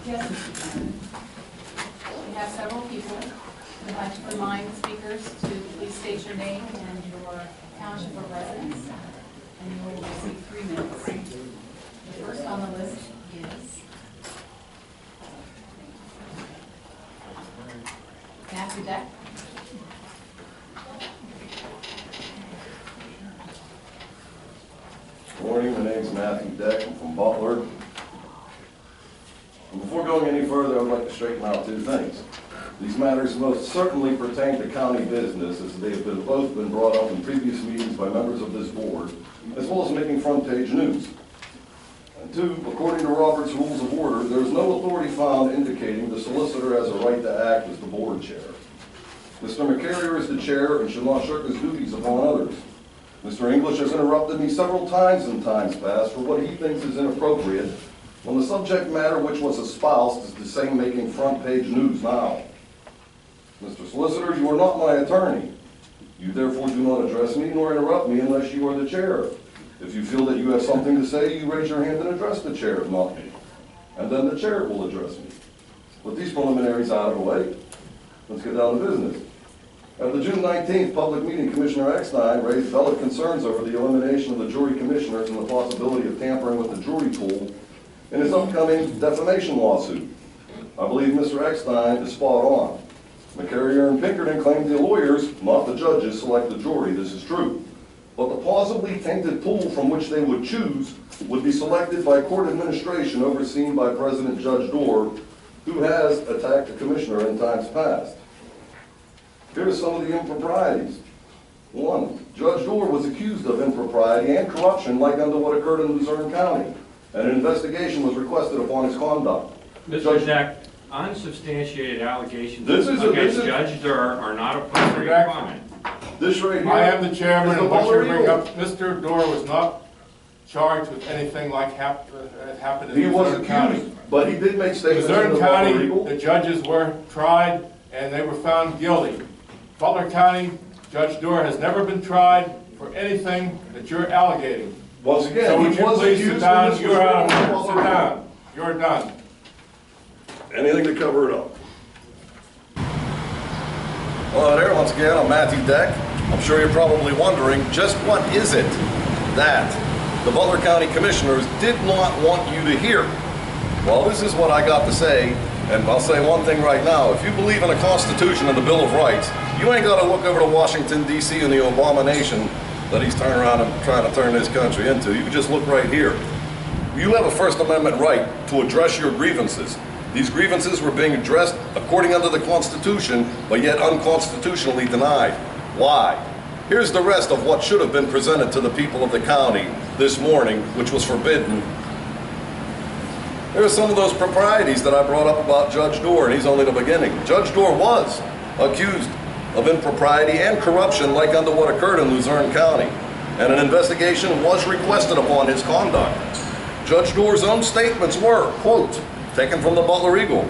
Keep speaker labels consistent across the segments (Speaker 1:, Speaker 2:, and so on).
Speaker 1: Yes, Mr. Chairman. We have several people. We'd like to remind speakers to please state your name and your township or residence, and you will receive 3 minutes. The first on the list is Matthew Deck.
Speaker 2: Good morning, my name is Matthew Deck. I'm from Butler. And before going any further, I would like to straighten out 2 things. These matters most certainly pertain to county business, as they have both been brought up in previous meetings by members of this board, as well as making front-page news. And 2, according to Robert's Rules of Order, there is no authority found indicating the solicitor has a right to act as the board chair. Mr. McCarrier is the chair and should not shirk his duties upon others. Mr. English has interrupted me several times in times past for what he thinks is inappropriate, when the subject matter which was espoused is the same making front-page news now. Mr. Solicitor, you are not my attorney. You therefore do not address me nor interrupt me unless you are the chair. If you feel that you have something to say, you raise your hand and address the chair, not me. And then the chair will address me. With these preliminaries out of the way, let's get down to business. At the June 19th public meeting, Commissioner Eckstein raised valid concerns over the elimination of the jury commissioners and the possibility of tampering with the jury pool in his upcoming defamation lawsuit. I believe Mr. Eckstein is spot on. McCarrier and Pinkerton claimed the lawyers, not the judges, select the jury. This is true. But the plausibly tainted pool from which they would choose would be selected by court administration overseen by President Judge Dorr, who has attacked the commissioner in times past. Here are some of the improprieties. 1, Judge Dorr was accused of impropriety and corruption like unto what occurred in Luzerne County, and an investigation was requested upon his conduct.
Speaker 3: Mr. Deck, unsubstantiated allegations against Judge Durr are not appropriate comment.
Speaker 2: This right here,
Speaker 4: I am the chairman, and what you bring up,
Speaker 2: illegal.
Speaker 4: Mr. Dorr was not charged with anything like happened in
Speaker 2: He was
Speaker 4: Luzerne
Speaker 2: accused,
Speaker 4: County.
Speaker 2: but he did make statements.
Speaker 4: Luzerne County, the judges were tried and they were found guilty. Butler County, Judge Dorr has never been tried for anything that you're allegating.
Speaker 2: Once again,
Speaker 4: So would
Speaker 2: he
Speaker 4: you
Speaker 2: was
Speaker 4: please
Speaker 2: accused.
Speaker 4: sit down?
Speaker 2: and this
Speaker 4: You're
Speaker 2: was
Speaker 4: out of
Speaker 2: written
Speaker 4: order.
Speaker 2: in
Speaker 4: Sit down. You're done.
Speaker 2: Anything to cover it up. Hello there, once again, I'm Matthew Deck. I'm sure you're probably wondering, just what is it that the Butler County Commissioners did not want you to hear? Well, this is what I got to say, and I'll say one thing right now. If you believe in the Constitution and the Bill of Rights, you ain't got to look over to Washington, D.C. and the abomination that he's turning around and trying to turn this country into. You can just look right here. You have a First Amendment right to address your grievances. These grievances were being addressed according under the Constitution, but yet unconstitutionally denied. Why? Here's the rest of what should have been presented to the people of the county this morning, which was forbidden. There are some of those proprieties that I brought up about Judge Dorr, and he's only the beginning. Judge Dorr was accused of impropriety and corruption like unto what occurred in Luzerne County, and an investigation was requested upon his conduct. Judge Dorr's own statements were, quote, taken from the Butler Eagle,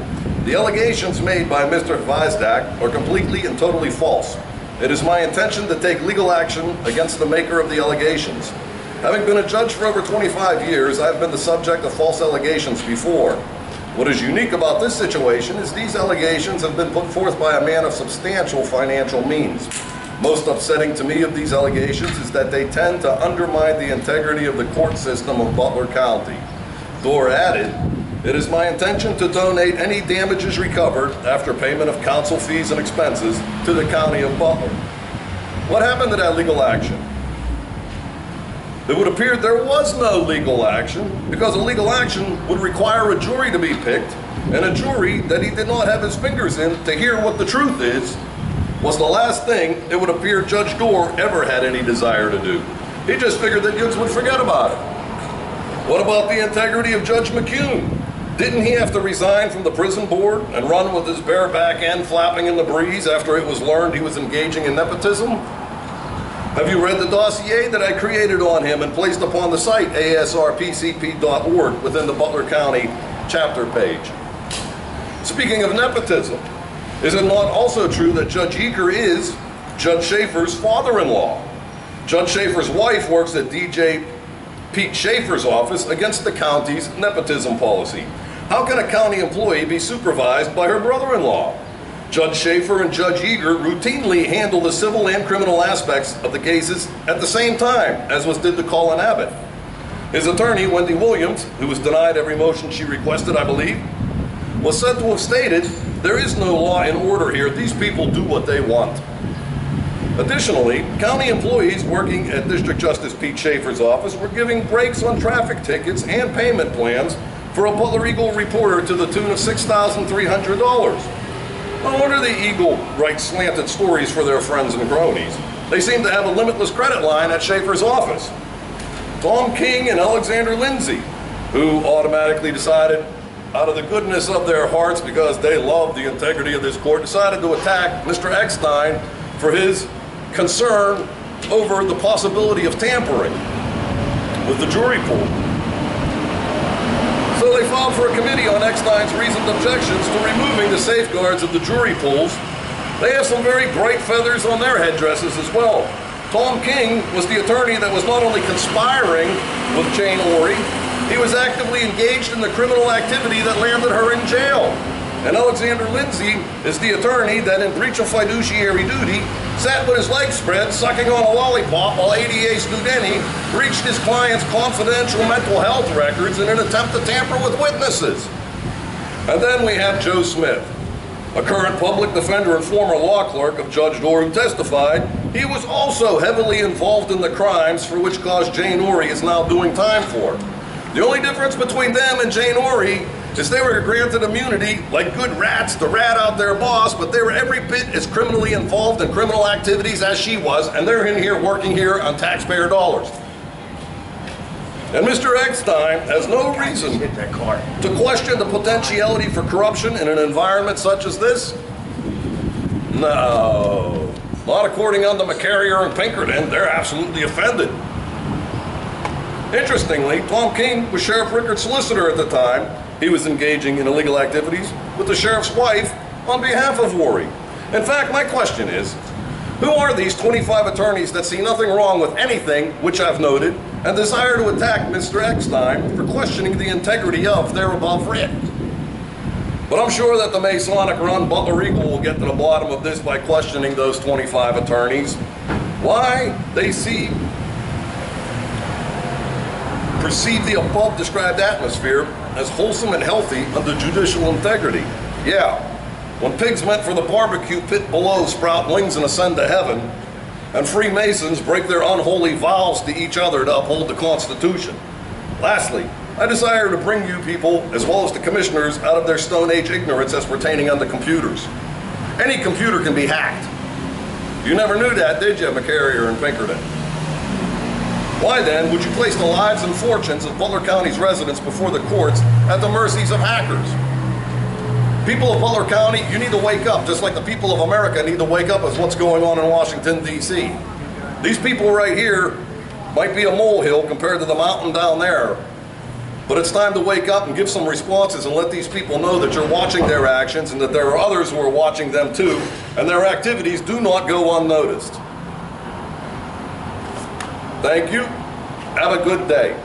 Speaker 2: "The allegations made by Mr. Vizdak are completely and totally false. It is my intention to take legal action against the maker of the allegations. Having been a judge for over 25 years, I have been the subject of false allegations before. What is unique about this situation is these allegations have been put forth by a man of substantial financial means. Most upsetting to me of these allegations is that they tend to undermine the integrity of the court system of Butler County." Dorr added, "It is my intention to donate any damages recovered after payment of counsel fees and expenses to the county of Butler." What happened to that legal action? It would appear there was no legal action, because a legal action would require a jury to be picked, and a jury that he did not have his fingers in to hear what the truth is was the last thing it would appear Judge Dorr ever had any desire to do. He just figured that kids would forget about it. What about the integrity of Judge McCune? Didn't he have to resign from the prison board and run with his bare back end flapping in the breeze after it was learned he was engaging in nepotism? Have you read the dossier that I created on him and placed upon the site asrpcp.org within the Butler County chapter page? Speaking of nepotism, is it not also true that Judge Eaker is Judge Schaefer's father-in-law? Judge Schaefer's wife works at DJ Pete Schaefer's office against the county's nepotism policy. How can a county employee be supervised by her brother-in-law? Judge Schaefer and Judge Eager routinely handle the civil and criminal aspects of the cases at the same time, as was did to Colin Abbott. His attorney, Wendy Williams, who was denied every motion she requested, I believe, was said to have stated, "There is no law and order here. These people do what they want." Additionally, county employees working at District Justice Pete Schaefer's office were giving breaks on traffic tickets and payment plans for a Butler Eagle reporter to the tune of $6,300. No wonder the Eagle writes slanted stories for their friends and cronies. They seem to have a limitless credit line at Schaefer's office. Tom King and Alexander Lindsay, who automatically decided, out of the goodness of their hearts, because they love the integrity of this court, decided to attack Mr. Eckstein for his concern over the possibility of tampering with the jury pool. So they filed for a committee on Eckstein's reasoned objections to removing the safeguards of the jury pools. They have some very bright feathers on their headdresses as well. Tom King was the attorney that was not only conspiring with Jane Orey, he was actively engaged in the criminal activity that landed her in jail. And Alexander Lindsay is the attorney that, in breach of fiduciary duty, sat with his legs spread, sucking on a lollipop while ADA Studenti breached his client's confidential mental health records in an attempt to tamper with witnesses. And then we have Joe Smith, a current public defender and former law clerk of Judge Dorr, who testified he was also heavily involved in the crimes for which cause Jane Orey is now doing time for. The only difference between them and Jane Orey is they were granted immunity like good rats to rat out their boss, but they were every bit as criminally involved in criminal activities as she was, and they're in here working here on taxpayer dollars. And Mr. Eckstein has no reason to question the potentiality for corruption in an environment such as this? No. Not according to McCarrier and Pinkerton. They're absolutely offended. Interestingly, Tom King was Sheriff Rickard's solicitor at the time. He was engaging in illegal activities with the sheriff's wife on behalf of Worry. In fact, my question is, who are these 25 attorneys that see nothing wrong with anything which I've noted and desire to attack Mr. Eckstein for questioning the integrity of their above writ? But I'm sure that the Masonic-run Butler Eagle will get to the bottom of this by questioning those 25 attorneys. Why they perceive the above described atmosphere as wholesome and healthy under judicial integrity. Yeah, when pigs meant for the barbecue pit below sprout wings and ascend to heaven, and Freemasons break their unholy vows to each other to uphold the Constitution. Lastly, I desire to bring you people, as well as the commissioners, out of their Stone Age ignorance as pertaining unto computers. Any computer can be hacked. You never knew that, did you, McCarrier and Pinkerton? Why then would you place the lives and fortunes of Butler County's residents before the courts at the mercies of hackers? People of Butler County, you need to wake up, just like the people of America need to wake up as what's going on in Washington, D.C. These people right here might be a molehill compared to the mountain down there, but it's time to wake up and give some responses and let these people know that you're watching their actions and that there are others who are watching them too, and their activities do not go unnoticed. Thank you. Have a good day.